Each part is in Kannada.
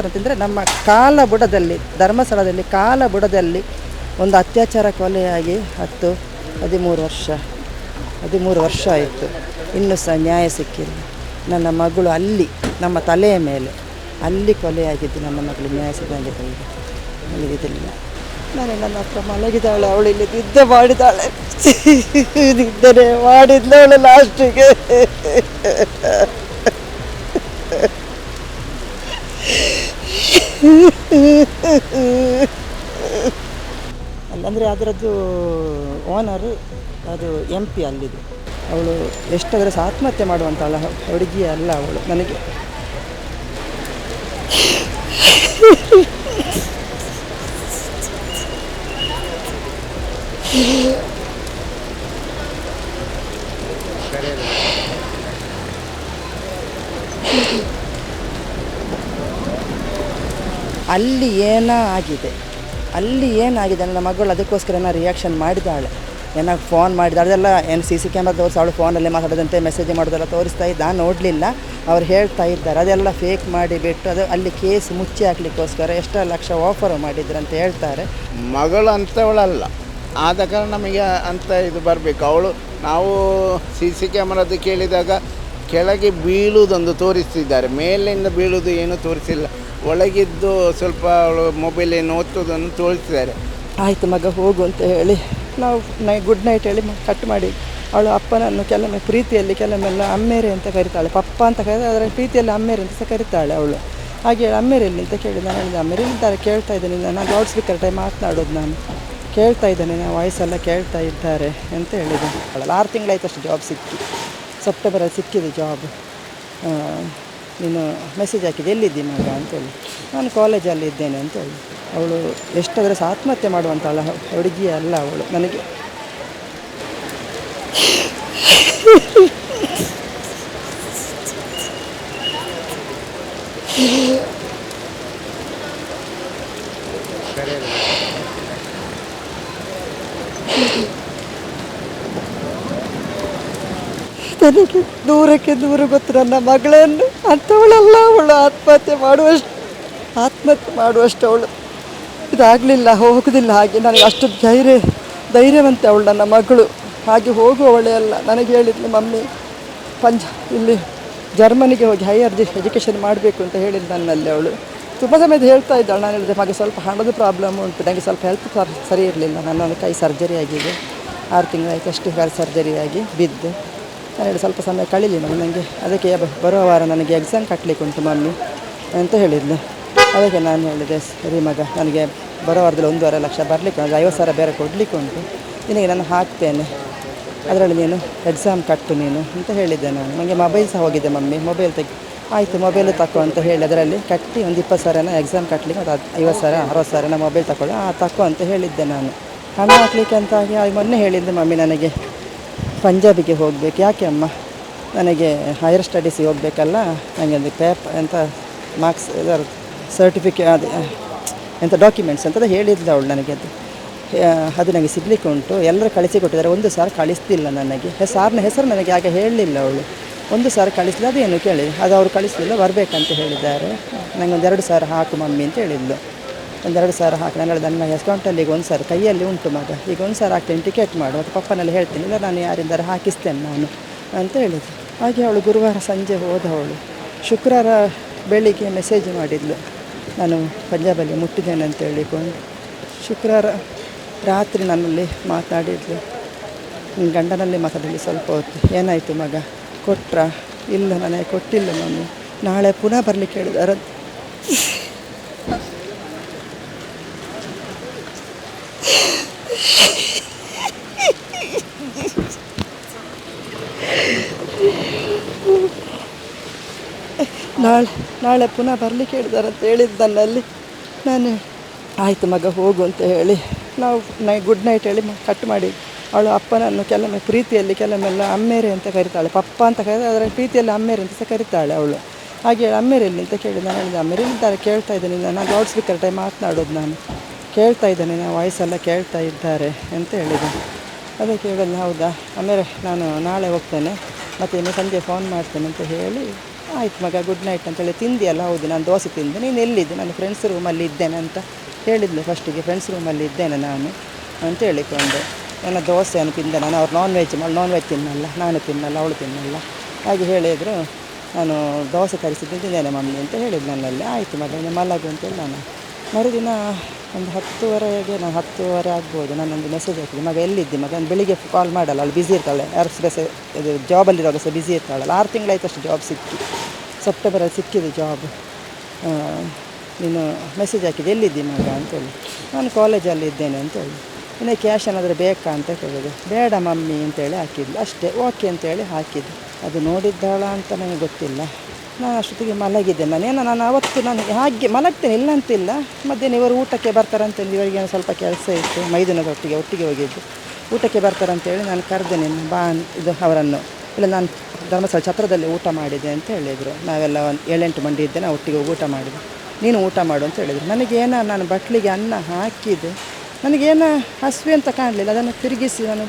ಅಂತಂದರೆ ನಮ್ಮ ಕಾಲಬುಡದಲ್ಲಿ ಧರ್ಮಸ್ಥಳದಲ್ಲಿ ಕಾಲಬುಡದಲ್ಲಿ ಒಂದು ಅತ್ಯಾಚಾರ ಕೊಲೆಯಾಗಿ 13 ವರ್ಷ ಆಯಿತು. ಇನ್ನೂ ಸಹ ನ್ಯಾಯ ಸಿಕ್ಕಿಲ್ಲ. ನನ್ನ ಮಗಳು ಅಲ್ಲಿ ನಮ್ಮ ತಲೆಯ ಮೇಲೆ ಅಲ್ಲಿ ಕೊಲೆಯಾಗಿದ್ದು ನನ್ನ ಮಗಳು ನ್ಯಾಯ ಸಿಗಂಗಿದೆ. ಮಲಗಿದಿಲ್ಲ. ನನ್ನ ಹತ್ರ ಮಲಗಿದಾಳೆ. ಅವಳು ಇಲ್ಲಿ ನಿದ್ದೆ ಮಾಡಿದಾಳೆ. ನಿದ್ದೆ ಮಾಡಿದ್ಲವಳು ಲಾಸ್ಟಿಗೆ. ಅಲ್ಲಂದರೆ ಅದರದ್ದು ಓನರು ಅದು MP ಅಲ್ಲಿದ್ದು. ಅವಳು ಎಷ್ಟಾದರೆ ಸಹ ಆತ್ಮಹತ್ಯೆ ಮಾಡುವಂಥಳ ಹುಡುಗಿ ಅಲ್ಲ ಅವಳು. ನನಗೆ ಅಲ್ಲಿ ಏನಾಗಿದೆ ನನ್ನ ಮಗಳು ಅದಕ್ಕೋಸ್ಕರ ರಿಯಾಕ್ಷನ್ ಮಾಡಿದ್ದಾಳೆ. ಏನಾಗ ಫೋನ್ ಮಾಡಿದಾಳೆ. ಅದೆಲ್ಲ ಏನು CC ಕ್ಯಾಮ್ರಾ ತೋರಿಸಿ ಅವಳು ಫೋನಲ್ಲೇ ಮಾತಾಡೋದಂತೆ ಮೆಸೇಜ್ ಮಾಡೋದೆಲ್ಲ ತೋರಿಸ್ತಾ ಇದ್ದ. ನಾನು ನೋಡಲಿಲ್ಲ. ಅವ್ರು ಹೇಳ್ತಾ ಇದ್ದಾರೆ ಅದೆಲ್ಲ ಫೇಕ್ ಮಾಡಿಬಿಟ್ಟು ಅದು ಅಲ್ಲಿ ಕೇಸ್ ಮುಚ್ಚಿ ಹಾಕ್ಲಿಕ್ಕೋಸ್ಕರ ಎಷ್ಟೋ ಲಕ್ಷ ಆಫರ್ ಮಾಡಿದ್ರು ಅಂತ ಹೇಳ್ತಾರೆ. ಮಗಳು ಅಂಥವಳಲ್ಲ, ಆದ ಕಾರಣ ನಮಗೆ ಅಂತ ಇದು ಬರಬೇಕು. ಅವಳು ನಾವು CC ಕ್ಯಾಮ್ರಾದ್ದು ಕೇಳಿದಾಗ ಕೆಳಗೆ ಬೀಳುವುದೊಂದು ತೋರಿಸ್ತಿದ್ದಾರೆ, ಮೇಲಿಂದ ಬೀಳುವುದು ಏನೂ ತೋರಿಸಿಲ್ಲ. ಒಳಗಿದ್ದು ಸ್ವಲ್ಪ ಅವಳು ಮೊಬೈಲ್ ಏನು ಓದ್ತೋದನ್ನು ತೋರಿಸ್ತಿದ್ದಾರೆ. ಆಯಿತು ಮಗ ಹೋಗು ಅಂತ ಹೇಳಿ ನಾವು ಗುಡ್ ನೈಟ್ ಹೇಳಿ ಕಟ್ ಮಾಡಿ. ಅವಳು ಅಪ್ಪನನ್ನು ಕೆಲವೊಮ್ಮೆ ಪ್ರೀತಿಯಲ್ಲಿ ಕೆಲವೊಮ್ಮೆಲ್ಲ ಅಮ್ಮೇರೆ ಅಂತ ಕರಿತಾಳೆ. ಪಪ್ಪ ಅಂತ ಕರೀತಾರೆ, ಅದರ ಪ್ರೀತಿಯಲ್ಲಿ ಅಮ್ಮೇರೆ ಅಂತ ಸಹ ಕರಿತಾಳೆ ಅವಳು. ಹಾಗೆ ಅಮ್ಮೇರೆಯಲ್ಲಿ ಅಂತ ಕೇಳಿದೆ. ನಾನು ಹೇಳಿದೆ ಅಮ್ಮೇರೆ ಇದ್ದಾರೆ, ಕೇಳ್ತಾ ಇದ್ದೇನೆ. ನಾನು ಲೌಡ್ ಸ್ಪೀಕರ್ ಟೈಮ್ ಮಾತನಾಡೋದು, ನಾನು ಕೇಳ್ತಾ ಇದ್ದೇನೆ, ನಾನು ವಾಯ್ಸೆಲ್ಲ ಕೇಳ್ತಾ ಇದ್ದಾರೆ ಅಂತ ಹೇಳಿದೆ. 6 ತಿಂಗಳಾಯ್ತು ಅಷ್ಟು ಜಾಬ್ ಸಿಕ್ಕಿ. ಸೆಪ್ಟೆಂಬರಲ್ಲಿ ಸಿಕ್ಕಿದೆ ಜಾಬ್. ನೀನು ಮೆಸೇಜ್ ಹಾಕಿದೆ ಎಲ್ಲಿದ್ದಿ ಮಗ ಅಂತೇಳಿ. ನಾನು ಕಾಲೇಜಲ್ಲಿ ಇದ್ದೇನೆ ಅಂತೇಳಿ. ಅವಳು ಎಷ್ಟಾದರೆ ಸಹ ಆತ್ಮಹತ್ಯೆ ಮಾಡುವಂಥಳ ಹುಡುಗಿ ಅಲ್ಲ ಅವಳು. ನನಗೆ ನನಗೆ ದೂರಕ್ಕೆ ದೂರ ಗೊತ್ತು ನನ್ನ ಮಗಳನ್ನು. ಅಂಥವಳಲ್ಲ ಅವಳು. ಆತ್ಮಹತ್ಯೆ ಮಾಡುವಷ್ಟು ಅವಳು ಇದಾಗಲಿಲ್ಲ, ಹೋಗೋದಿಲ್ಲ. ಹಾಗೆ ನನಗೆ ಅಷ್ಟು ಧೈರ್ಯವಂತೆ ಅವಳು ನನ್ನ ಮಗಳು. ಹಾಗೆ ಹೋಗುವವಳೆ ಅಲ್ಲ. ನನಗೆ ಹೇಳಿದ್ಲು ಮಮ್ಮಿ ಇಲ್ಲಿ ಜರ್ಮನಿಗೆ ಹೋಗಿ ಹೈಯರ್ ಎಜುಕೇಷನ್ ಮಾಡಬೇಕು ಅಂತ ಹೇಳಿದ್ದು ನನ್ನಲ್ಲಿ. ಅವಳು ತುಂಬ ಸಮಯದ ಹೇಳ್ತಾ ಇದ್ದಾಳೆ. ನಾನು ಹೇಳಿದೆ ಮಗ ಸ್ವಲ್ಪ ಹಣದ ಪ್ರಾಬ್ಲಮ್ ಉಂಟು, ನನಗೆ ಸ್ವಲ್ಪ ಹೆಲ್ತ್ ಸರಿ ಇರಲಿಲ್ಲ. ನನ್ನೊಂದು ಕೈ ಸರ್ಜರಿ ಆಗಿದೆ, 6 ತಿಂಗಳಾಯಿತು ಅಷ್ಟು ಸರ್ಜರಿ ಆಗಿ ಬಿದ್ದು. ನಾನು ಹೇಳಿ ಸ್ವಲ್ಪ ಸಮಯ ಕಳೀಲಿ ನನಗೆ, ಅದಕ್ಕೆ ಬರುವ ವಾರ ನನಗೆ ಎಕ್ಸಾಮ್ ಕಟ್ಟಲಿಕ್ಕೆ ಉಂಟು ಮಮ್ಮಿ ಅಂತ ಹೇಳಿದ್ಲು. ಅದಕ್ಕೆ ನಾನು ಹೇಳಿದೆ ಸರಿ ಮಗ, ನನಗೆ ಬರೋ ವಾರದಲ್ಲಿ 1.5 ಲಕ್ಷ ಬರಲಿಕ್ಕೆ, 50,000 ಬೇರೆ ಕೊಡಲಿಕ್ಕೆ ಉಂಟು, ನಿನಗೆ ನಾನು ಹಾಕ್ತೇನೆ, ಅದರಲ್ಲಿ ನೀನು ಎಕ್ಸಾಮ್ ಕಟ್ಟು ನೀನು ಅಂತ ಹೇಳಿದ್ದೆ ನಾನು. ನನಗೆ ಮೊಬೈಲ್ ಸಹ ಹೋಗಿದೆ ಮಮ್ಮಿ, ಮೊಬೈಲ್ ಆಯಿತು ಮೊಬೈಲು ತಗೋ ಅಂತ ಹೇಳಿ ಅದರಲ್ಲಿ ಕಟ್ಟಿ ಒಂದು 20,000 ಎಕ್ಸಾಮ್ ಕಟ್ಟಲಿಕ್ಕೆ, ಅದು 50,000 60,000 ಮೊಬೈಲ್ ತಗೊಳ್ಳು ತಗೋ ಅಂತ ಹೇಳಿದ್ದೆ ನಾನು. ಹಣ ಹಾಕಲಿಕ್ಕೆ ಅಂತ ಆಗಿ ಮೊನ್ನೆ ಹೇಳಿದ್ದೆ ಮಮ್ಮಿ ನನಗೆ ಪಂಜಾಬಿಗೆ ಹೋಗಬೇಕು. ಯಾಕೆ ಅಮ್ಮ? ನನಗೆ ಹೈಯರ್ ಸ್ಟಡೀಸಿಗೆ ಹೋಗಬೇಕಲ್ಲ, ನನಗೆ ಒಂದು ಎಂಥ ಮಾರ್ಕ್ಸ್ ಇದರ ಸರ್ಟಿಫಿಕೇಟ್ ಅದು ಎಂಥ ಡಾಕ್ಯುಮೆಂಟ್ಸ್ ಅಂತ ಹೇಳಿದ್ಲು ಅವಳು ನನಗೆ. ಅದು ನನಗೆ ಸಿಗಲಿಕ್ಕೆ ಉಂಟು, ಎಲ್ಲರೂ ಕಳಿಸಿ ಕೊಟ್ಟಿದ್ದಾರೆ. ಒಂದು ಸಾರಿ ಕಳಿಸ್ತಿಲ್ಲ ನನಗೆ. ಸಾರಿನ ಹೆಸರು ನನಗೆ ಆಗ ಹೇಳಲಿಲ್ಲ ಅವಳು. ಒಂದು ಸಾರಿ ಕಳಿಸ್ಲಿಲ್ಲ, ಅದೇನು ಕೇಳಿ ಅದು ಅವರು ಕಳಿಸಲಿಲ್ಲ, ಬರಬೇಕಂತ ಹೇಳಿದ್ದಾರೆ. ನನಗೆ 2,000 ಹಾಕು ಮಮ್ಮಿ ಅಂತ ಹೇಳಿದ್ಲು. 2,000 ಹಾಕಿ. ನಾನು ಹೇಳಿದೆ ನನ್ನ ಅಕೌಂಟಲ್ಲಿ ಈಗ 1,000 ಕೈಯಲ್ಲಿ ಉಂಟು ಮಗ, ಈಗ 1,000 ಹಾಕ್ತೇನೆ, ಟಿಕೆಟ್ ಮಾಡು, ಮತ್ತು ಪಪ್ಪನಲ್ಲಿ ಹೇಳ್ತೀನಿ, ಇಲ್ಲ ನಾನು ಯಾರಿಂದಾರು ಹಾಕಿಸ್ತೇನೆ ನಾನು ಅಂತ ಹೇಳಿದ್ಲು. ಹಾಗೆ ಅವಳು ಗುರುವಾರ ಸಂಜೆ ಹೋದವಳು. ಶುಕ್ರವಾರ ಬೆಳಿಗ್ಗೆ ಮೆಸೇಜ್ ಮಾಡಿದ್ಲು, ನಾನು ಪಂಜಾಬಲ್ಲಿ ಮುಟ್ಟಿದ್ದೇನೆ ಅಂತ ಹೇಳಿಕೊಂಡು. ಶುಕ್ರವಾರ ರಾತ್ರಿ ನನ್ನಲ್ಲಿ ಮಾತಾಡಿದ್ಲು. ಗಂಡನಲ್ಲಿ ಮಾತಾಡಲಿ ಸ್ವಲ್ಪ ಹೊತ್ತು. ಏನಾಯಿತು ಮಗ, ಕೊಟ್ರಾ? ಇಲ್ಲ ನನಗೆ ಕೊಟ್ಟಿಲ್ಲ ಮಮ್ಮಿ, ನಾಳೆ ಪುನಃ ಬರಲಿಕ್ಕೆ ಹೇಳಿದಾರೆ. ನಾಳೆ ಪುನಃ ಬರಲಿಕ್ಕೆ ಹೇಳಿದ್ದಾರೆ ಅಂತ ಹೇಳಿದ್ದು ನನ್ನಲ್ಲಿ. ನಾನು ಆಯಿತು ಮಗ ಹೋಗು ಅಂತ ಹೇಳಿ ನಾವು ಗುಡ್ ನೈಟ್ ಹೇಳಿ ಕಟ್ ಮಾಡಿ. ಅವಳು ಅಪ್ಪನನ್ನು ಕೆಲವೊಮ್ಮೆ ಪ್ರೀತಿಯಲ್ಲಿ ಕೆಲವೊಮ್ಮೆಲ್ಲ ಅಮ್ಮೇರೆ ಅಂತ ಕರಿತಾಳೆ. ಪಪ್ಪ ಅಂತ ಕರೀತಾರೆ, ಅದರ ಪ್ರೀತಿಯಲ್ಲಿ ಅಮ್ಮೇರೆ ಅಂತ ಸಹ ಕರಿತಾಳೆ ಅವಳು. ಹಾಗೆ ಅಮ್ಮೇರೆಯಲ್ಲಿ ಅಂತ ಕೇಳಿದೆ. ನಾನು ಹೇಳಿದೆ ಅಮ್ಮೇರೆ ಇದ್ದಾರೆ, ಕೇಳ್ತಾ ಇದ್ದೇನೆ. ನಾನು ಲೌಡ್ ಸ್ಪೀಕರ್ ಟೈಮ್ ಮಾತನಾಡೋದು, ನಾನು ಕೇಳ್ತಾ ಇದ್ದೇನೆ, ನಾನು ವಾಯ್ಸೆಲ್ಲ ಕೇಳ್ತಾ ಇದ್ದಾರೆ ಅಂತ ಹೇಳಿದೆ. ಅದಕ್ಕೆ ಹೇಳಿಲ್ಲ ಹೌದಾ ಆಮೇಲೆ ನಾನು ನಾಳೆ ಹೋಗ್ತೇನೆ, ಮತ್ತು ಇನ್ನು ಸಂಜೆ ಫೋನ್ ಮಾಡ್ತೇನೆ ಅಂತ ಹೇಳಿ ಆಯ್ತು ಮಗ ಗುಡ್ ನೈಟ್ ಅಂತೇಳಿ ತಿಂದಿಯಲ್ಲ, ಹೌದು ನಾನು ದೋಸೆ ತಿಂದೆ, ನೀನು ಎಲ್ಲಿದ್ದೆ, ನಾನು ಫ್ರೆಂಡ್ಸ್ ರೂಮಲ್ಲಿ ಇದ್ದೇನೆ ಅಂತ ಹೇಳಿದ್ಲು ಫಸ್ಟಿಗೆ. ಫ್ರೆಂಡ್ಸ್ ರೂಮಲ್ಲಿ ಇದ್ದೇನೆ ನಾನು ಅಂತ ಹೇಳಿಕೊಂಡು, ನನ್ನ ದೋಸೆಯನ್ನು ತಿಂದೆ ನಾನು. ಅವ್ರು ನಾನ್ ವೆಜ್ ತಿನ್ನಲ್ಲ, ನಾನು ತಿನ್ನಲ್ಲ, ಅವಳು ತಿನ್ನಲ್ಲ. ಹಾಗೆ ಹೇಳಿದರು, ನಾನು ದೋಸೆ ತರಿಸಿದ್ದು ತಿಂದೇನೆ ಮಮ್ಮಿ ಅಂತ ಹೇಳಿದ್ದು ನನ್ನಲ್ಲಿ. ಆಯಿತು ಮಗ ಇನ್ನು ಮಲಗು ಅಂತೇಳಿ ನಾನು ಮರುದಿನ ಒಂದು 10:30ಗೆ, ನಾನು 10:30 ಆಗ್ಬೋದು, ನಾನೊಂದು ಮೆಸೇಜ್ ಹಾಕಿದೆ, ಮಗ ಎಲ್ಲಿದ್ದೆ ಮಗ, ನಾನು ಬೆಳಿಗ್ಗೆ ಕಾಲ್ ಮಾಡಲ್ಲ, ಅವಳು ಬ್ಯುಸಿ ಇರ್ತಾಳೆ, ಇದು ಜಾಬಲ್ಲಿರುವಾಗ ಸಹ ಬ್ಯುಸಿ ಇರ್ತಾಳಲ್ಲ. 6 ತಿಂಗಳಾಯ್ತು ಅಷ್ಟು ಜಾಬ್ ಸಿಕ್ಕಿ, ಸೆಪ್ಟೆಂಬರಲ್ಲಿ ಸಿಕ್ಕಿದೆ ಜಾಬ್. ನೀನು ಮೆಸೇಜ್ ಹಾಕಿದೆ ಎಲ್ಲಿದ್ದಿ ಮಗ ಅಂತೇಳಿ. ನಾನು ಕಾಲೇಜಲ್ಲಿ ಇದ್ದೇನೆ ಅಂತೇಳಿ. ಇನ್ನು ಕ್ಯಾಶ್ ಏನಾದರೂ ಬೇಕಾ ಅಂತ ಕೇಳಿದೆ. ಬೇಡ ಮಮ್ಮಿ ಅಂತೇಳಿ ಹಾಕಿದ್ಲು ಅಷ್ಟೇ. ಓಕೆ ಅಂತೇಳಿ ಹಾಕಿದ್ದು. ಅದು ನೋಡಿದ್ದಾಳ ಅಂತ ನನಗೆ ಗೊತ್ತಿಲ್ಲ. ನಾನು ಅಷ್ಟೊತ್ತಿಗೆ ಮಲಗಿದ್ದೆ. ನಾನು ಅವತ್ತು ಹಾಗೆ ಮಲಗ್ತೇನೆ, ಇಲ್ಲ ಅಂತಿಲ್ಲ. ಮಧ್ಯಾಹ್ನ ಇವರು ಊಟಕ್ಕೆ ಬರ್ತಾರಂತೇಳಿ, ಇವರಿಗೆ ಸ್ವಲ್ಪ ಕೆಲಸ ಇತ್ತು, ಮೈದುನದ ಒಟ್ಟಿಗೆ ಹೋಗಿದ್ದು. ಊಟಕ್ಕೆ ಬರ್ತಾರಂತೇಳಿ ನಾನು ಕರೆದೆ, ನಿನ್ನ ಬಾ ಇದು ಅವರನ್ನು. ಇಲ್ಲ, ನಾನು ಧರ್ಮಸ್ಥಳ ಛತ್ರದಲ್ಲಿ ಊಟ ಮಾಡಿದೆ ಅಂತ ಹೇಳಿದರು. ನಾವೆಲ್ಲ 7-8 ಮಂದಿ ಇದ್ದೆ, ನಾವು ಒಟ್ಟಿಗೆ ಊಟ ಮಾಡಿದೆ. ನೀನು ಊಟ ಮಾಡು ಅಂತ ಹೇಳಿದರು. ನನಗೇನೋ, ನಾನು ಬಟ್ಲಿಗೆ ಅನ್ನ ಹಾಕಿದೆ, ನನಗೇನೋ ಹಸಿವೆ ಅಂತ ಕಾಣಲಿಲ್ಲ. ಅದನ್ನು ತಿರುಗಿಸಿ ನಾನು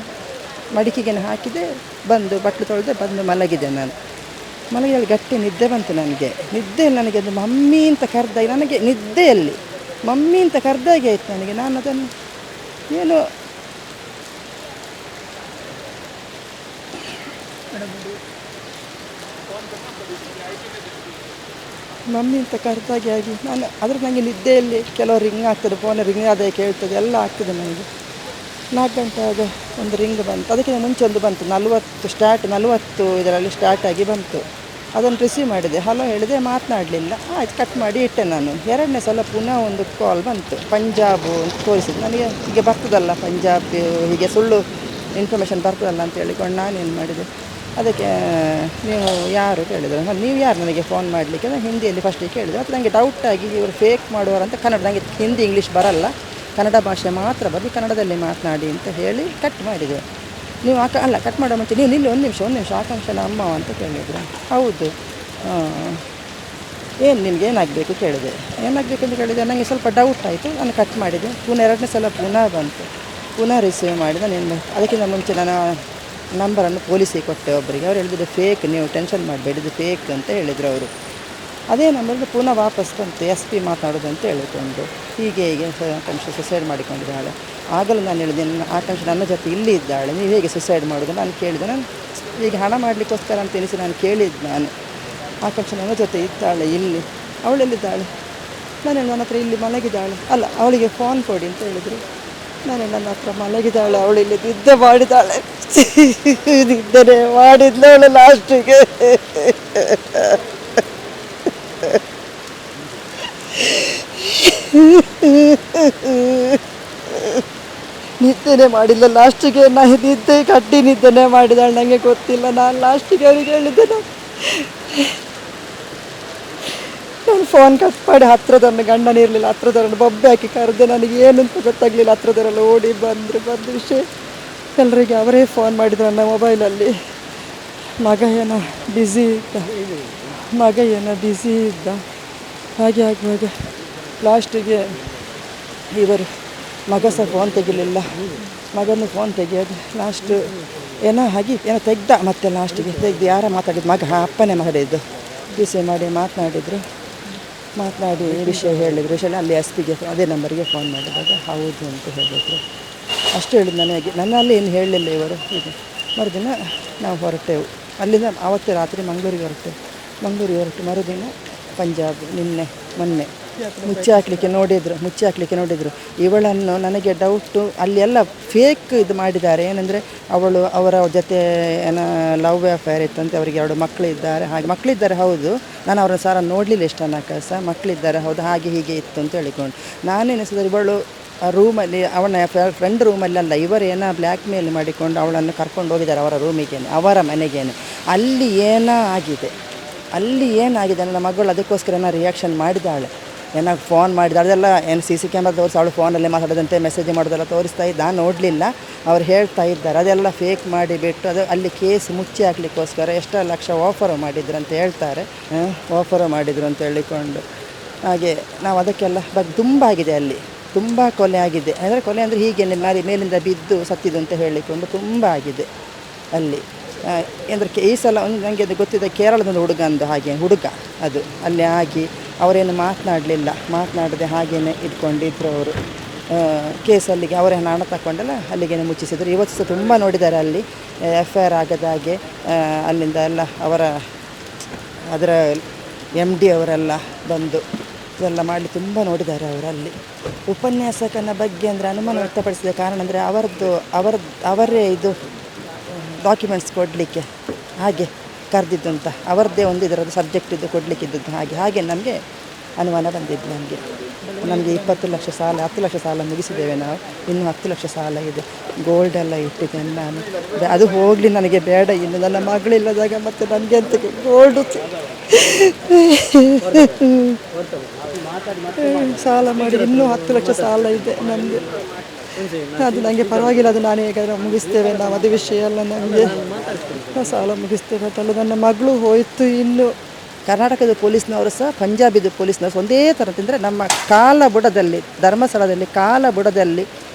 ಮಡಿಕೆಗೆ ಹಾಕಿದೆ, ಬಂದು ಬಟ್ಲು ತೊಳೆದೆ, ಬಂದು ಮಲಗಿದೆ. ನಾನು ಮಲಗಿದಲ್ಲಿ ಗಟ್ಟಿ ನಿದ್ದೆ ಬಂತು ನನಗೆ. ನನಗೆ ಅದು ಮಮ್ಮಿ ಅಂತ ಕರೆದಾಗ, ನನಗೆ ನಿದ್ದೆಯಲ್ಲಿ ಮಮ್ಮಿ ಅಂತ ಕರೆದಾಗೆ ಆಯಿತು ನನಗೆ. ನಾನು ಅದನ್ನು ಏನು ಮಮ್ಮಿ ಅಂತ ಕರೆದಾಗೆ ಆಗಿ ನಾನು ಆದರೆ ನನಗೆ ನಿದ್ದೆಯಲ್ಲಿ ಕೆಲವು ರಿಂಗ್ ಆಗ್ತದೆ, ಫೋನ್ ರಿಂಗ್ ಆದಾಗೆ ಕೇಳ್ತದೆ, ಎಲ್ಲ ಆಗ್ತದೆ ನನಗೆ. 4 ಗಂಟೆ ಆಗ ಒಂದು ರಿಂಗ್ ಬಂತು. ಅದಕ್ಕಿಂತ ಮುಂಚೆ ಒಂದು ಬಂತು, 40 ಇದರಲ್ಲಿ ಸ್ಟಾರ್ಟ್ ಆಗಿ ಬಂತು. ಅದನ್ನು ರಿಸೀವ್ ಮಾಡಿದೆ, ಹಲೋ ಹೇಳಿದೆ, ಮಾತನಾಡಲಿಲ್ಲ. ಆಯ್ತು, ಕಟ್ ಮಾಡಿ ಇಟ್ಟೆ ನಾನು. 2ನೇ ಸಲ ಪುನಃ ಒಂದು ಕಾಲ್ ಬಂತು, ಪಂಜಾಬು ಅಂತ ತೋರಿಸಿದ್ದು ನನಗೆ. ಹೀಗೆ ಬರ್ತದಲ್ಲ ಪಂಜಾಬ್, ಹೀಗೆ ಸುಳ್ಳು ಇನ್ಫಾರ್ಮೇಷನ್ ಬರ್ತದಲ್ಲ ಅಂತ ಹೇಳಿಕೊಂಡು ನಾನೇನು ಮಾಡಿದೆ, ಅದಕ್ಕೆ ನೀವು ಯಾರು ಕೇಳಿದರು. ನೀವು ಯಾರು ನನಗೆ ಫೋನ್ ಮಾಡಲಿಕ್ಕೆ, ನಾನು ಹಿಂದಿಯಲ್ಲಿ ಫಸ್ಟಿಗೆ ಕೇಳಿದೆ. ಮತ್ತು ನನಗೆ ಡೌಟಾಗಿ ಇವರು ಫೇಕ್ ಮಾಡುವರಂತ ಕನ್ನಡ, ನನಗೆ ಹಿಂದಿ ಇಂಗ್ಲೀಷ್ ಬರಲ್ಲ, ಕನ್ನಡ ಭಾಷೆ ಮಾತ್ರ ಬರಲಿ, ಕನ್ನಡದಲ್ಲಿ ಮಾತನಾಡಿ ಅಂತ ಹೇಳಿ ಕಟ್ ಮಾಡಿದೆ. ನೀವು ಅಲ್ಲ ಕಟ್ ಮಾಡೋ ಮುಂಚೆ ನೀವು ನಿಲ್ಲಿ ಒಂದು ನಿಮಿಷ ಆಕಾಂಕ್ಷನ ಅಮ್ಮ ಅಂತ ಕೇಳಿದರು. ಹೌದು, ಏನು ನಿಮ್ಗೆ ಏನಾಗಬೇಕು ಕೇಳಿದೆ. ಏನಾಗಬೇಕು ಅಂತ ಕೇಳಿದೆ, ನನಗೆ ಸ್ವಲ್ಪ ಡೌಟ್ ಆಯಿತು, ನಾನು ಕಟ್ ಮಾಡಿದೆ. ಪುನಃ 2ನೇ ಸಲ ಪುನಃ ಬಂತು, ಪುನಃ ರಿಸೀವ್ ಮಾಡಿದೆ. ನೀನು ಅದಕ್ಕಿಂತ ಮುಂಚೆ ನಾನು ನಂಬರನ್ನು ಪೊಲೀಸಿಗೆ ಕೊಟ್ಟೆ ಒಬ್ಬರಿಗೆ. ಅವ್ರು ಹೇಳಿದ್ರು ಫೇಕ್, ನೀವು ಟೆನ್ಷನ್ ಮಾಡಬೇಡಿ, ಇದು ಫೇಕ್ ಅಂತ ಹೇಳಿದರು ಅವರು. ಅದೇ ನಂಬರಿಂದ ಪುನಃ ವಾಪಸ್ ಬಂತು, SP ಮಾತಾಡೋದು ಅಂತ ಹೇಳಿಕೊಂಡು. ಹೀಗೆ ಆಕಾಂಕ್ಷ ಸುಸೈಡ್ ಮಾಡಿಕೊಂಡಿದ್ದಾಳೆ. ಆಗಲೂ ನಾನು ಹೇಳಿದೆ, ಆಕಾಂಕ್ಷ ನನ್ನ ಜೊತೆ ಇಲ್ಲಿ ಇದ್ದಾಳೆ, ನೀವು ಹೇಗೆ ಸುಸೈಡ್ ಮಾಡೋದು ನಾನು ಕೇಳಿದೆ. ನಾನು ಈಗ ಹಣ ಮಾಡಲಿಕ್ಕೋಸ್ಕರ ಅಂತ ಎನಿಸಿ ನಾನು ಕೇಳಿದ್ದು. ನಾನು ಆಕಾಂಕ್ಷ ನನ್ನ ಜೊತೆ ಇದ್ದಾಳೆ, ಇಲ್ಲಿ ಅವಳೆಲ್ಲಿದ್ದಾಳೆ? ನಾನು ನನ್ನ ಹತ್ರ ಇಲ್ಲಿ ಮಲಗಿದ್ದಾಳೆ, ಅಲ್ಲ ಅವಳಿಗೆ ಫೋನ್ ಕೊಡಿ ಅಂತ ಹೇಳಿದರು. ನಾನು ನನ್ನ ಹತ್ರ ಮಲಗಿದ್ದಾಳೆ, ಅವಳು ಇಲ್ಲಿ ನಿದ್ದೆ ಮಾಡಿದ್ದಾಳೆ, ನಿದ್ದೆ ಮಾಡಿದ್ಲು ಅವಳು ಲಾಸ್ಟಿಗೆ. ನಿದ್ದೆನೇ ಮಾಡಿಲ್ಲ ಲಾಸ್ಟಿಗೆ. ನಾನು ನಿದ್ದೆ ಕಡ್ಡಿ ನಿದ್ದೆನೇ ಮಾಡಿದಾಳೆ, ನನಗೆ ಗೊತ್ತಿಲ್ಲ. ನಾನು ಲಾಸ್ಟಿಗೆ ಅವರಿಗೆ ಹೇಳಿದ್ದೆ, ನಾನು ಫೋನ್ ಕಟ್ ಮಾಡಿ ಹತ್ರದವ್ರನ್ನ, ಗಂಡನಿರಲಿಲ್ಲ, ಹತ್ರದವ್ರನ್ನ ಬೊಬ್ಬೆ ಹಾಕಿ ಕರೆದೆ. ನನಗೆ ಏನಂತ ಗೊತ್ತಾಗಲಿಲ್ಲ. ಹತ್ರದವರೆಲ್ಲ ಓಡಿ ಬಂದು ವಿಷಯ ಎಲ್ಲರಿಗೆ ಅವರೇ ಫೋನ್ ಮಾಡಿದ್ರು ನನ್ನ ಮೊಬೈಲಲ್ಲಿ. ಮಗ ಏನೋ ಬ್ಯುಸಿ ಇದ್ದ. ಹಾಗೆ ಆಗುವಾಗ ಲಾಸ್ಟಿಗೆ ಇವರು ಮಗ ಸಹ ಫೋನ್ ತೆಗಿಲಿಲ್ಲ, ಮಗನೂ ಫೋನ್ ತೆಗಿಯೋದು. ಲಾಸ್ಟು ಏನೋ ತೆಗ್ದ, ಮತ್ತೆ ಲಾಸ್ಟಿಗೆ ತೆಗ್ದು ಯಾರ ಮಾತಾಡಿದ್ದು, ಮಗ ಅಪ್ಪನೇ ಮಾತಾಡಿದ್ದು. ರಿಸೀವ್ ಮಾಡಿ ಮಾತನಾಡಿ ವಿಷಯ ಹೇಳಿದರು. ಅಲ್ಲಿ SPಗೆ ಅದೇ ನಂಬರಿಗೆ ಫೋನ್ ಮಾಡಿದಾಗ ಹೌದು ಅಂತ ಹೇಳಿದರು. ಅಷ್ಟು ಹೇಳಿದ್ದು ನನಗೆ. ನನ್ನಲ್ಲಿ ಏನು ಹೇಳಲಿಲ್ಲ ಇವರು. ಇದು ಮರುದಿನ ನಾವು ಹೊರಟೆವು ಅಲ್ಲಿಂದ. ಆವತ್ತೇ ರಾತ್ರಿ ಮಂಗಳೂರಿಗೆ ಹೊರಟು ಮರುದಿನ ಪಂಜಾಬ್. ಮೊನ್ನೆ ಮುಚ್ಚಿ ಹಾಕಲಿಕ್ಕೆ ನೋಡಿದರು ಇವಳನ್ನು. ನನಗೆ ಡೌಟು, ಅಲ್ಲಿ ಎಲ್ಲ ಫೇಕ್ ಇದು ಮಾಡಿದ್ದಾರೆ. ಏನಂದರೆ ಅವರ ಜೊತೆ ಏನೋ ಲವ್ ಅಫೇರ್ ಇತ್ತಂತೆ, ಅವರಿಗೆ 2 ಮಕ್ಕಳಿದ್ದಾರೆ. ಹಾಗೆ ಮಕ್ಕಳಿದ್ದಾರೆ ಹೌದು, ನಾನು ಅವ್ರನ್ನ ಸಾರ ನೋಡಲಿಲ್ಲ ಇಷ್ಟು ತನಕ ಸಹ. ಮಕ್ಕಳಿದ್ದಾರೆ ಹೌದು, ಹಾಗೆ ಹೀಗೆ ಇತ್ತು ಅಂತ ಹೇಳಿಕೊಂಡು ನಾನೇನಿಸಿದ್ರೆ, ಇವಳು ರೂಮಲ್ಲಿ, ಅವನ ಫ್ರೆಂಡ್ ರೂಮಲ್ಲಿ ಅಲ್ಲ, ಇವರೇನೋ ಬ್ಲ್ಯಾಕ್ ಮೇಲ್ ಮಾಡಿಕೊಂಡು ಅವಳನ್ನು ಕರ್ಕೊಂಡು ಹೋಗಿದ್ದಾರೆ ಅವರ ರೂಮಿಗೇನೆ, ಅವರ ಮನೆಗೇನೆ. ಅಲ್ಲಿ ಏನಾಗಿದೆ ನನ್ನ ಮಗಳು ಅದಕ್ಕೋಸ್ಕರ ಏನೋ ರಿಯಾಕ್ಷನ್ ಮಾಡಿದ್ದಾಳೆ, ಏನೋ ಫೋನ್ ಮಾಡಿದ್ದಾಳೆ. ಅದೆಲ್ಲ ಏನು CC ಕ್ಯಾಮ್ರಾ ತೋರಿಸಿ ಅವಳು ಫೋನಲ್ಲೇ ಮಾತಾಡೋದಂತೆ, ಮೆಸೇಜ್ ಮಾಡೋದೆಲ್ಲ ತೋರಿಸ್ತಾ ಇದ್ದ. ನಾನು ನೋಡಲಿಲ್ಲ, ಅವ್ರು ಹೇಳ್ತಾ ಇದ್ದಾರೆ. ಅದೆಲ್ಲ ಫೇಕ್ ಮಾಡಿಬಿಟ್ಟು ಅದು ಅಲ್ಲಿ ಕೇಸ್ ಮುಚ್ಚಿ ಹಾಕಲಿಕ್ಕೋಸ್ಕರ ಎಷ್ಟೋ ಲಕ್ಷ ಆಫರು ಮಾಡಿದ್ರು ಅಂತ ಹೇಳ್ತಾರೆ. ಮಾಡಿದರು ಅಂತ ಹೇಳಿಕೊಂಡು ಹಾಗೆ ನಾವು ಅದಕ್ಕೆಲ್ಲ ತುಂಬ ಆಗಿದೆ ಅಲ್ಲಿ, ತುಂಬ ಕೊಲೆ ಆಗಿದೆ. ಕೊಲೆ ಅಂದರೆ ಹೀಗೆ ಮೇಲಿಂದ ಬಿದ್ದು ಸತ್ತಿದ್ದು ಅಂತ ಹೇಳಿಕೊಂಡು ತುಂಬ ಆಗಿದೆ ಅಲ್ಲಿ. ಅಂದರೆ ಈ ಸಲ ಒಂದು ನನಗೆ ಅದು ಗೊತ್ತಿದೆ, ಕೇರಳದೊಂದು ಹುಡುಗ ಅದು ಅಲ್ಲಿ ಆಗಿ ಅವರೇನು ಮಾತನಾಡದೆ ಹಾಗೇ ಇಟ್ಕೊಂಡಿದ್ರು ಅವರು. ಕೇಸಲ್ಲಿಗೆ ಅವರೇ ಹಣ ತಗೊಂಡೆಲ್ಲ ಅಲ್ಲಿಗೆ ಮುಚ್ಚಿಸಿದ್ರು. ಇವತ್ತು ಸಹ ತುಂಬ ನೋಡಿದ್ದಾರೆ ಅಲ್ಲಿ FIR ಆಗದಾಗೆ. ಅಲ್ಲಿಂದ ಎಲ್ಲ ಅದರ MD ಅವರೆಲ್ಲ ಬಂದು ಇದೆಲ್ಲ ಮಾಡಲಿ ತುಂಬ ನೋಡಿದ್ದಾರೆ ಅವರಲ್ಲಿ. ಉಪನ್ಯಾಸಕನ ಬಗ್ಗೆ ಅಂದರೆ ಅನುಮಾನ ವ್ಯಕ್ತಪಡಿಸಿದ ಕಾರಣ ಅಂದರೆ ಅವರೇ ಇದು ಡಾಕ್ಯುಮೆಂಟ್ಸ್ ಕೊಡಲಿಕ್ಕೆ ಹಾಗೆ ಕರೆದಿದ್ದು ಅಂತ, ಅವರದ್ದೇ ಒಂದು ಇದರದ್ದು ಸಬ್ಜೆಕ್ಟ್ ಇದು ಕೊಡಲಿಕ್ಕಿದ್ದದ್ದು. ಹಾಗೆ ನಮಗೆ ಅನುಮಾನ ಬಂದಿದ್ದು. ನಮಗೆ 20 ಲಕ್ಷ ಸಾಲ, 10 ಲಕ್ಷ ಸಾಲ ಮುಗಿಸಿದ್ದೇವೆ ನಾವು, ಇನ್ನೂ 10 ಲಕ್ಷ ಸಾಲ ಇದೆ. ಗೋಲ್ಡೆಲ್ಲ ಇಟ್ಟಿದ್ದೇನೆ ನಾನು. ಅದು ಹೋಗಲಿ, ನನಗೆ ಬೇಡ. ಇನ್ನು ನನ್ನ ಮಗಳಿಲ್ಲದಾಗ ಮತ್ತೆ ನನಗೆ ಅಂತ ಗೋಲ್ಡು ಸಾಲ ಮಾಡಿ ಇನ್ನೂ 10 ಲಕ್ಷ ಸಾಲ ಇದೆ ನಮಗೆ. ಅದು ನನಗೆ ಪರವಾಗಿಲ್ಲ, ಅದು ನಾನು ಹೇಗಾದ್ರೆ ಮುಗಿಸ್ತೇವೆ ನಾವು, ಅದು ವಿಷಯ ಎಲ್ಲ ನಮಗೆ ಸಾಲ ಮುಗಿಸ್ತೇವೆ ಅಂತಲ್ಲ. ನನ್ನ ಮಗಳು ಹೋಯಿತು. ಇನ್ನು ಕರ್ನಾಟಕದ ಪೊಲೀಸ್ನವರು ಸಹ ಪಂಜಾಬಿದು ಪೊಲೀಸ್ನವರು ಒಂದೇ ಥರ ತಿಂದರೆ, ನಮ್ಮ ಕಾಲಬುಡದಲ್ಲಿ ಧರ್ಮಸ್ಥಳದಲ್ಲಿ ಕಾಲಬುಡದಲ್ಲಿ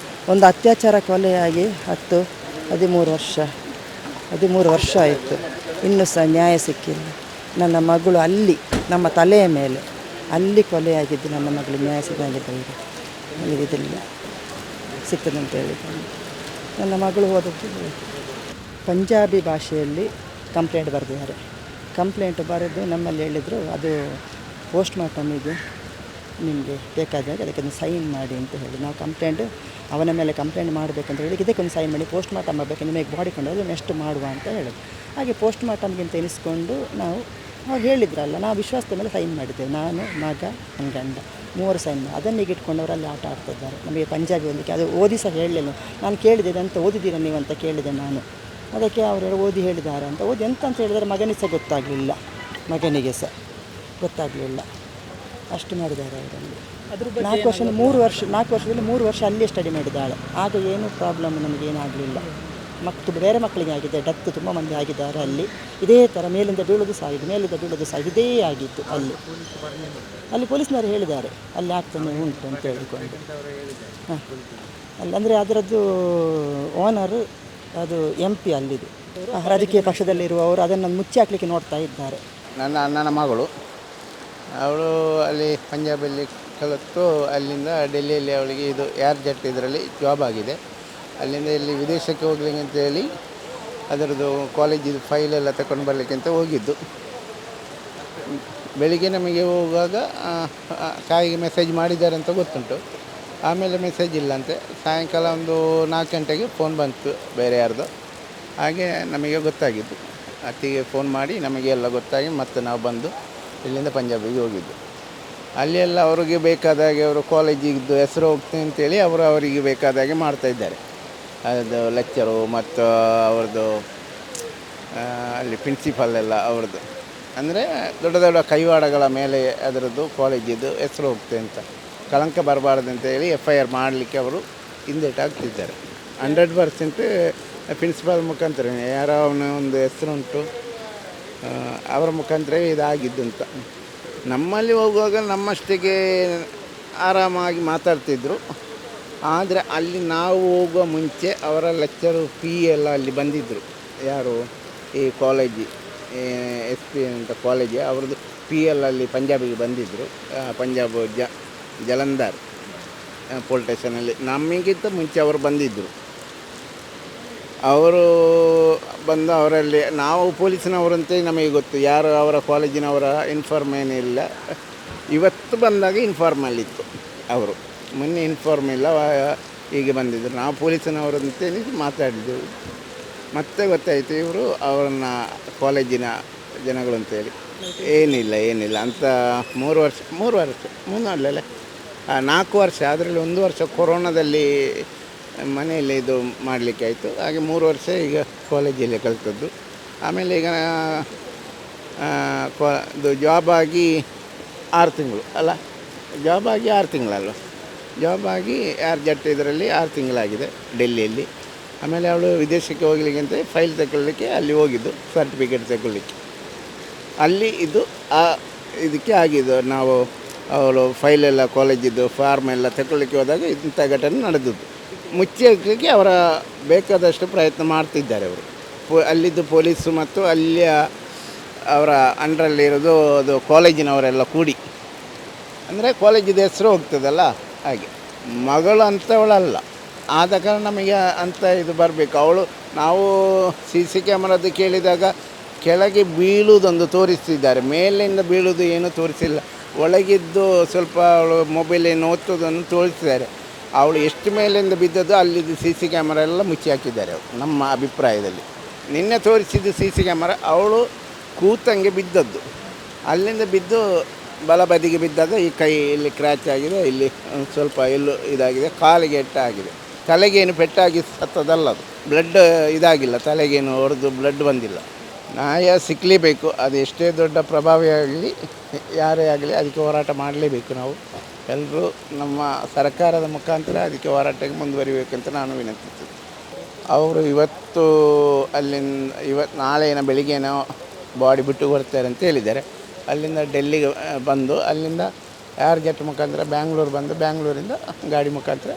ಒಂದು ಅತ್ಯಾಚಾರ ಕೊಲೆಯಾಗಿ 13 ವರ್ಷ ಆಯಿತು, ಇನ್ನೂ ಸಹ ನ್ಯಾಯ ಸಿಕ್ಕಿಲ್ಲ. ನನ್ನ ಮಗಳು ಅಲ್ಲಿ ನಮ್ಮ ತಲೆಯ ಮೇಲೆ ಅಲ್ಲಿ ಕೊಲೆಯಾಗಿದ್ದು, ನನ್ನ ಮಗಳು ನ್ಯಾಯ ಸಿಗಂಗಿದ್ದ ಇದಿಲ್ಲ ಸಿಗ್ತದೆ ಅಂತ ಹೇಳಿದ್ದು. ನನ್ನ ಮಗಳು ಹೋದದ್ದು ಪಂಜಾಬಿ ಭಾಷೆಯಲ್ಲಿ ಕಂಪ್ಲೇಂಟ್ ಬರೆದಿದ್ದಾರೆ. ಕಂಪ್ಲೇಂಟ್ ಬರೆದು ನಮ್ಮಲ್ಲಿ ಹೇಳಿದರು, ಅದು ಪೋಸ್ಟ್ ಮಾರ್ಟಮಿಗೆ ನಿಮಗೆ ಬೇಕಾದಾಗ ಅದಕ್ಕೊಂದು ಸೈನ್ ಮಾಡಿ ಅಂತ ಹೇಳಿ. ನಾವು ಅವನ ಮೇಲೆ ಕಂಪ್ಲೇಂಟ್ ಮಾಡಬೇಕಂತ ಹೇಳಿ ಇದಕ್ಕೊಂದು ಸೈನ್ ಮಾಡಿ, ಪೋಸ್ಟ್ ಮಾರ್ಟಮ್ ಮಾಡಬೇಕು, ನಿಮಗೆ ಬಾಡಿ ಕೊಂಡೋದು ನೆಕ್ಸ್ಟ್ ಮಾಡುವ ಅಂತ ಹೇಳಿದ್ರು. ಹಾಗೆ ಪೋಸ್ಟ್ ಮಾರ್ಟಮ್ಗಿಂತ ಎನಿಸ್ಕೊಂಡು ಅವ್ರು ಹೇಳಿದ್ರಲ್ಲ, ನಾವು ವಿಶ್ವಾಸದ ಮೇಲೆ ಸೈನ್ ಮಾಡಿದ್ದೇವೆ. ನಾನು, ಮಗ, ನನ್ನ ಗಂಡ 3 ಸೈನ್ ಮಾಡಿ ಅದನ್ನಿಗೆ ಇಟ್ಕೊಂಡವರು ಅಲ್ಲಿ ಆಟ ಆಡ್ತಿದ್ದಾರೆ. ನಮಗೆ ಪಂಜಾಬಿ ಓದಲಿಕ್ಕೆ ಅದು ಓದಿ ಸಹ ಹೇಳಲಿಲ್ಲ. ನಾನು ಕೇಳಿದೆ, ಅಂತ ಓದಿದ್ದೀರ ನೀವು ಅಂತ ಕೇಳಿದೆ ನಾನು. ಅದಕ್ಕೆ ಅವರು ಓದಿ ಹೇಳಿದ್ದಾರೆ ಅಂತ. ಓದಿ ಎಂತ ಅಂತ ಹೇಳಿದರೆ ಮಗನಿಗೆ ಸಹ ಗೊತ್ತಾಗಲಿಲ್ಲ, ಮಗನಿಗೆ ಸಹ ಗೊತ್ತಾಗಲಿಲ್ಲ. ಅಷ್ಟು ಮಾಡಿದ್ದಾರೆ ಅವರಲ್ಲಿ. 4 ವರ್ಷದಲ್ಲಿ 3 ವರ್ಷ ಅಲ್ಲೇ ಸ್ಟಡಿ ಮಾಡಿದ್ದಾಳೆ. ಆಗ ಏನೂ ಪ್ರಾಬ್ಲಮ್ ನಮಗೇನಾಗಲಿಲ್ಲ. ಬೇರೆ ಮಕ್ಕಳಿಗೆ ಆಗಿದೆ, ಡೆತ್ ತುಂಬ ಮಂದಿ ಆಗಿದ್ದಾರೆ ಅಲ್ಲಿ. ಇದೇ ಥರ ಮೇಲಿಂದ ಬೀಳೋದು ಸಹ ಇದೇ ಆಗಿತ್ತು ಅಲ್ಲಿ ಪೊಲೀಸ್ನವರು ಹೇಳಿದ್ದಾರೆ, ಅಲ್ಲಿ ಆಗ್ತಾನೆ ಉಂಟು ಅಂತ ಹೇಳಿಕೊಂಡು. ಅಂದರೆ ಅದರದ್ದು ಓನರು ಅದು MP ಅಲ್ಲಿದು ರಾಜಕೀಯ ಪಕ್ಷದಲ್ಲಿರುವವರು ಅದನ್ನು ಮುಚ್ಚಿ ಹಾಕಲಿಕ್ಕೆ ನೋಡ್ತಾ ಇದ್ದಾರೆ. ನನ್ನ ಅಣ್ಣನ ಮಗಳು, ಅವಳು ಅಲ್ಲಿ ಪಂಜಾಬಲ್ಲಿ ಕಲಿತು ಅಲ್ಲಿಂದ ಡೆಲ್ಲಿಯಲ್ಲಿ ಅವಳಿಗೆ ಇದು ಏರ್ಜೆಟ್ ಇದರಲ್ಲಿ ಜಾಬ್ ಆಗಿದೆ. ಅಲ್ಲಿಂದ ಇಲ್ಲಿ ವಿದೇಶಕ್ಕೆ ಹೋಗ್ಲಿಕ್ಕೆ ಅಂತೇಳಿ ಅದರದ್ದು ಕಾಲೇಜಿದು ಫೈಲೆಲ್ಲ ತಗೊಂಡು ಬರಲಿಕ್ಕೆ ಅಂತ ಹೋಗಿದ್ದು. ಬೆಳಿಗ್ಗೆ ನಮಗೆ ಹೋಗುವಾಗ ತಾಯಿಗೆ ಮೆಸೇಜ್ ಮಾಡಿದ್ದಾರೆ ಅಂತ ಗೊತ್ತುಂಟು. ಆಮೇಲೆ ಮೆಸೇಜ್ ಇಲ್ಲಂತೆ. ಸಾಯಂಕಾಲ ಒಂದು 4 ಗಂಟೆಗೆ ಫೋನ್ ಬಂತು ಬೇರೆ ಯಾರ್ದು. ಹಾಗೆ ನಮಗೆ ಗೊತ್ತಾಗಿದ್ದು. ಅತ್ತಿಗೆ ಫೋನ್ ಮಾಡಿ ನಮಗೆ ಎಲ್ಲ ಗೊತ್ತಾಗಿ ಮತ್ತೆ ನಾವು ಬಂದು ಇಲ್ಲಿಂದ ಪಂಜಾಬಿಗೆ ಹೋಗಿದ್ದು. ಅಲ್ಲಿ ಎಲ್ಲ ಅವರಿಗೆ ಬೇಕಾದಾಗೆ ಅವರು ಕಾಲೇಜಿದ್ದು ಹೆಸರು ಹೋಗ್ತೇನೆ ಅಂತೇಳಿ ಅವರಿಗೆ ಬೇಕಾದಾಗೆ ಮಾಡ್ತಾಯಿದ್ದಾರೆ. ಅದು ಲೆಕ್ಚರು ಮತ್ತು ಅವ್ರದ್ದು ಅಲ್ಲಿ ಪ್ರಿನ್ಸಿಪಾಲ್ ಎಲ್ಲ ಅವ್ರದ್ದು, ಅಂದರೆ ದೊಡ್ಡ ದೊಡ್ಡ ಕೈವಾಡಗಳ ಮೇಲೆ ಅದರದ್ದು ಕಾಲೇಜಿದ್ದು ಹೆಸರು ಹೋಗ್ತದೆ ಅಂತ, ಕಳಂಕ ಬರಬಾರ್ದು ಅಂತೇಳಿ FIR ಮಾಡಲಿಕ್ಕೆ ಅವರು ಹಿಂದೇಟಾಗ್ತಿದ್ದಾರೆ. 100% ಪ್ರಿನ್ಸಿಪಾಲ್ ಮುಖಾಂತರ ಯಾರೋ ಅವನ ಒಂದು ಹೆಸರುಂಟು, ಅವರ ಮುಖಾಂತರ ಇದಾಗಿದ್ದು ಅಂತ. ನಮ್ಮಲ್ಲಿ ಹೋಗುವಾಗ ನಮ್ಮಷ್ಟಿಗೆ ಆರಾಮಾಗಿ ಮಾತಾಡ್ತಿದ್ರು. ಆದರೆ ಅಲ್ಲಿ ನಾವು ಹೋಗುವ ಮುಂಚೆ ಅವರ ಲೆಕ್ಚರು P ಎಲ್ಲ ಅಲ್ಲಿ ಬಂದಿದ್ದರು. ಯಾರು ಈ ಕಾಲೇಜಿ SP ಅಂತ ಕಾಲೇಜ್ ಅವ್ರದ್ದು P ಎಲ್ಲ ಅಲ್ಲಿ ಪಂಜಾಬಿಗೆ ಬಂದಿದ್ದರು. ಪಂಜಾಬ್ ಜಲಂಧರ್ ಪೋಲಿಸ್ ಸ್ಟೇಷನಲ್ಲಿ ನಮಗಿಂತ ಮುಂಚೆ ಅವರು ಬಂದಿದ್ದರು. ಅವರು ಬಂದು ಅವರಲ್ಲಿ ನಾವು ಪೊಲೀಸಿನವರಂತೆ ನಮಗೆ ಗೊತ್ತು, ಯಾರು ಅವರ ಕಾಲೇಜಿನವರ ಇನ್ಫಾರ್ಮ್ ಏನಿಲ್ಲ. ಇವತ್ತು ಬಂದಾಗ ಇನ್ಫಾರ್ಮಲ್ಲಿತ್ತು ಅವರು, ಮೊನ್ನೆ ಇನ್ಫಾರ್ಮ್ ಇಲ್ಲ, ಹೀಗೆ ಬಂದಿದ್ದರು. ನಾವು ಪೊಲೀಸಿನವರಂತೆ ಮಾತಾಡಿದ್ದೆವು. ಮತ್ತೆ ಗೊತ್ತಾಯಿತು ಇವರು ಅವರನ್ನ ಕಾಲೇಜಿನ ಜನಗಳು ಅಂತೇಳಿ. ಏನಿಲ್ಲ ಅಂತ 3 ವರ್ಷ 4 ವರ್ಷ, ಅದರಲ್ಲಿ 1 ವರ್ಷ ಕೊರೋನಾದಲ್ಲಿ ಮನೆಯಲ್ಲಿ ಇದು ಮಾಡಲಿಕ್ಕೆ ಆಯಿತು. ಹಾಗೆ 3 ವರ್ಷ ಈಗ ಕಾಲೇಜಲ್ಲಿ ಕಲಿತದ್ದು. ಆಮೇಲೆ ಈಗ ಇದು ಜಾಬ್ ಆಗಿ 6 ತಿಂಗಳು ಅಲ್ಲ, ಜಾಬ್ ಆಗಿ 6 ತಿಂಗಳಲ್ವ, ಜಾಬ್ ಆಗಿ ಏರ್ಜೆಟ್ ಇದರಲ್ಲಿ 6 ತಿಂಗಳಾಗಿದೆ ಡೆಲ್ಲಿಯಲ್ಲಿ. ಆಮೇಲೆ ಅವಳು ವಿದೇಶಕ್ಕೆ ಹೋಗ್ಲಿಕ್ಕೆ ಅಂತ ಫೈಲ್ ತಗೊಳ್ಳಿಕ್ಕೆ ಅಲ್ಲಿ ಹೋಗಿದ್ದು, ಸರ್ಟಿಫಿಕೇಟ್ ತಗೊಳ್ಳಿಕ್ಕೆ ಅಲ್ಲಿ ಇದು ಇದಕ್ಕೆ ಆಗಿದ್ದು. ನಾವು ಅವಳು ಫೈಲೆಲ್ಲ ಕಾಲೇಜಿದ್ದು ಫಾರ್ಮ್ ಎಲ್ಲ ತಗೊಳ್ಳಿಕ್ಕೆ ಹೋದಾಗ ಇಂಥ ಘಟನೆ ನಡೆದದ್ದು. ಮುಚ್ಚಿ ಹಾಕಲಿಕ್ಕೆ ಅವರ ಬೇಕಾದಷ್ಟು ಪ್ರಯತ್ನ ಮಾಡ್ತಿದ್ದಾರೆ ಅವರು ಅಲ್ಲಿದ್ದು ಪೊಲೀಸು ಮತ್ತು ಅಲ್ಲಿಯ ಅವರ ಅಂಡರಲ್ಲಿರೋದು ಅದು ಕಾಲೇಜಿನವರೆಲ್ಲ ಕೂಡಿ, ಅಂದರೆ ಕಾಲೇಜಿದ ಹೆಸರು ಹೋಗ್ತದಲ್ಲ ಹಾಗೆ. ಮಗಳು ಅಂಥವಳಲ್ಲ, ಆದ ಕಾರಣ ನಮಗೆ ಅಂಥ ಇದು ಬರಬೇಕು. ಅವಳು ನಾವು ಸಿ ಸಿ ಕ್ಯಾಮರದ್ದು ಕೇಳಿದಾಗ ಕೆಳಗೆ ಬೀಳುವುದೊಂದು ತೋರಿಸ್ತಿದ್ದಾರೆ, ಮೇಲಿಂದ ಬೀಳುವುದು ಏನೂ ತೋರಿಸಿಲ್ಲ. ಒಳಗಿದ್ದು ಸ್ವಲ್ಪ ಅವಳು ಮೊಬೈಲ್ ಏನು ಓದ್ತೋದನ್ನು ತೋರಿಸಿದ್ದಾರೆ. ಅವಳು ಎಷ್ಟು ಮೇಲಿಂದ ಬಿದ್ದದ್ದು ಅಲ್ಲಿದ್ದು ಸಿ ಸಿ ಕ್ಯಾಮರಾ ಎಲ್ಲ ಮುಚ್ಚಿ ಹಾಕಿದ್ದಾರೆ ನಮ್ಮ ಅಭಿಪ್ರಾಯದಲ್ಲಿ. ನಿನ್ನೆ ತೋರಿಸಿದ್ದು ಸಿ ಸಿ ಕ್ಯಾಮರಾ ಅವಳು ಕೂತಂಗೆ ಬಿದ್ದದ್ದು, ಅಲ್ಲಿಂದ ಬಿದ್ದು ಬಲಬದಿಗೆ ಬಿದ್ದಾಗ ಈ ಕೈ ಇಲ್ಲಿ ಕ್ರ್ಯಾಚ್ ಆಗಿದೆ, ಇಲ್ಲಿ ಒಂದು ಸ್ವಲ್ಪ ಎಲ್ಲೂ ಇದಾಗಿದೆ, ಕಾಲಿಗೆ ಎಟ್ಟಾಗಿದೆ. ತಲೆಗೇನು ಪೆಟ್ಟಾಗಿ ಸತ್ತದಲ್ಲ, ಅದು ಬ್ಲಡ್ ಇದಾಗಿಲ್ಲ, ತಲೆಗೇನು ಹೊಡೆದು ಬ್ಲಡ್ ಬಂದಿಲ್ಲ. ನ್ಯಾಯ ಸಿಕ್ಕಲೇಬೇಕು, ಅದು ಎಷ್ಟೇ ದೊಡ್ಡ ಪ್ರಭಾವಿ ಆಗಲಿ ಯಾರೇ ಆಗಲಿ ಅದಕ್ಕೆ ಹೋರಾಟ ಮಾಡಲೇಬೇಕು. ನಾವು ಎಲ್ಲರೂ ನಮ್ಮ ಸರ್ಕಾರದ ಮುಖಾಂತರ ಅದಕ್ಕೆ ಹೋರಾಟಕ್ಕೆ ಮುಂದುವರಿಬೇಕಂತ ನಾನು ವಿನಂತಿಸ್ತೇನೆ. ಅವರು ಇವತ್ತು ನಾಳೆನ ಬೆಳಿಗ್ಗೆನೋ ಬಾಡಿ ಬಿಟ್ಟು ಬರ್ತಾರೆ ಅಂತ ಹೇಳಿದ್ದಾರೆ. ಅಲ್ಲಿಂದ ಡೆಲ್ಲಿಗೆ ಬಂದು ಅಲ್ಲಿಂದ ಏರ್ಗೆಟ್ ಮುಖಾಂತರ ಬ್ಯಾಂಗ್ಳೂರು ಬಂದು ಬ್ಯಾಂಗ್ಳೂರಿಂದ ಗಾಡಿ ಮುಖಾಂತರ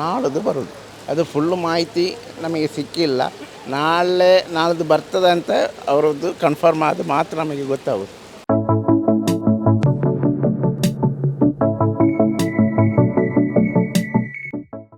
ನಾಳದು ಬರೋದು. ಅದು ಫುಲ್ಲು ಮಾಹಿತಿ ನಮಗೆ ಸಿಕ್ಕಿಲ್ಲ. ನಾಳ್ದು ಬರ್ತದೆ ಅಂತ ಅವರದ್ದು ಕನ್ಫರ್ಮ್ ಆದ ಮಾತ್ರ ನಮಗೆ ಗೊತ್ತಾಗೋದು.